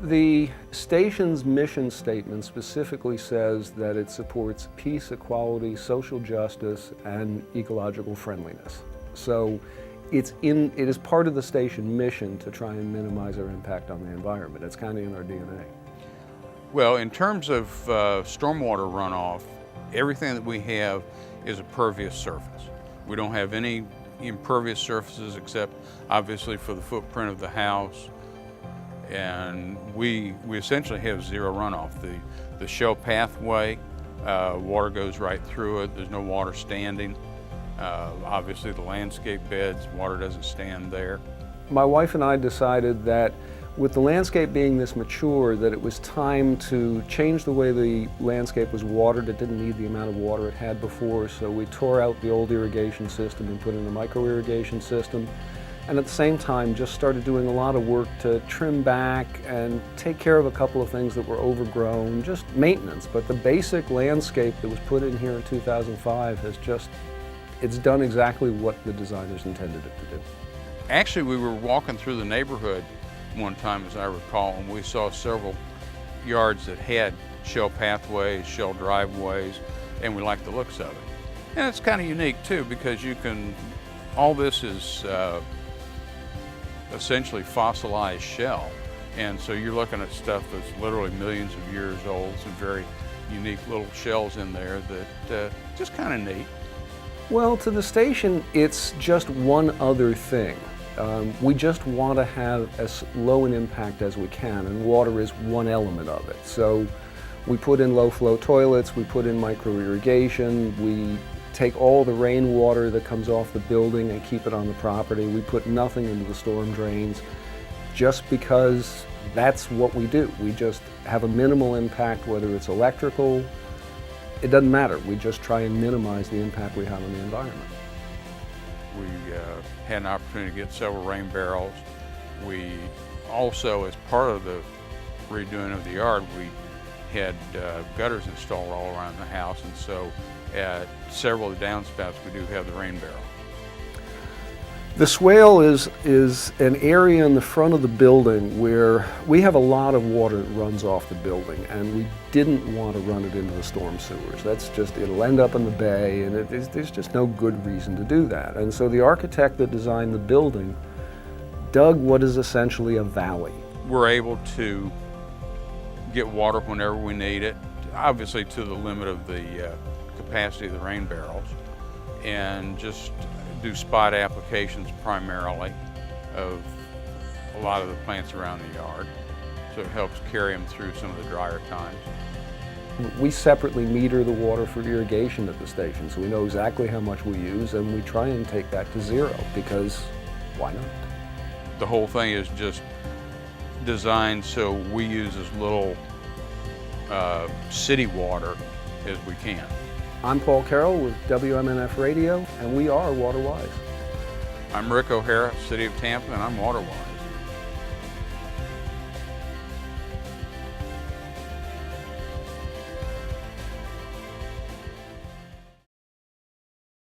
The station's mission statement specifically says that it supports peace, equality, social justice, and ecological friendliness. So it is part of the station mission to try and minimize our impact on the environment. It's kind of in our DNA. Well, in terms of stormwater runoff, everything that we have is a pervious surface. We don't have any impervious surfaces except obviously for the footprint of the house. And we essentially have zero runoff. The shell pathway, water goes right through it. There's no water standing. Obviously the landscape beds, water doesn't stand there. My wife and I decided that with the landscape being this mature, that it was time to change the way the landscape was watered. It didn't need the amount of water it had before, so we tore out the old irrigation system and put in a micro irrigation system. And at the same time just started doing a lot of work to trim back and take care of a couple of things that were overgrown, just maintenance. But the basic landscape that was put in here in 2005 has it's done exactly what the designers intended it to do. Actually, we were walking through the neighborhood one time, as I recall, and we saw several yards that had shell pathways, shell driveways, and we liked the looks of it. And it's kind of unique too, because all this is essentially fossilized shell. And so you're looking at stuff that's literally millions of years old, some very unique little shells in there that just kind of neat. Well, to the station, it's just one other thing. We just want to have as low an impact as we can, and water is one element of it. So we put in low flow toilets, we put in micro irrigation, we take all the rainwater that comes off the building and keep it on the property. We put nothing into the storm drains just because that's what we do. We just have a minimal impact, whether it's electrical, it doesn't matter. We just try and minimize the impact we have on the environment. We had an opportunity to get several rain barrels. We also, as part of the redoing of the yard, we had gutters installed all around the house, and so at several of the downspouts we do have the rain barrel. The swale is an area in the front of the building where we have a lot of water that runs off the building, and we didn't want to run it into the storm sewers. It'll end up in the bay, and there's just no good reason to do that. And so the architect that designed the building dug what is essentially a valley. We're able to get water whenever we need it, obviously to the limit of the capacity of the rain barrels, and just do spot applications primarily of a lot of the plants around the yard. So it helps carry them through some of the drier times. We separately meter the water for irrigation at the station, so we know exactly how much we use, and we try and take that to zero, because why not? The whole thing is just designed so we use as little city water as we can. I'm Paul Carroll with WMNF Radio, and we are WaterWise. I'm Rick O'Hara, City of Tampa, and I'm WaterWise.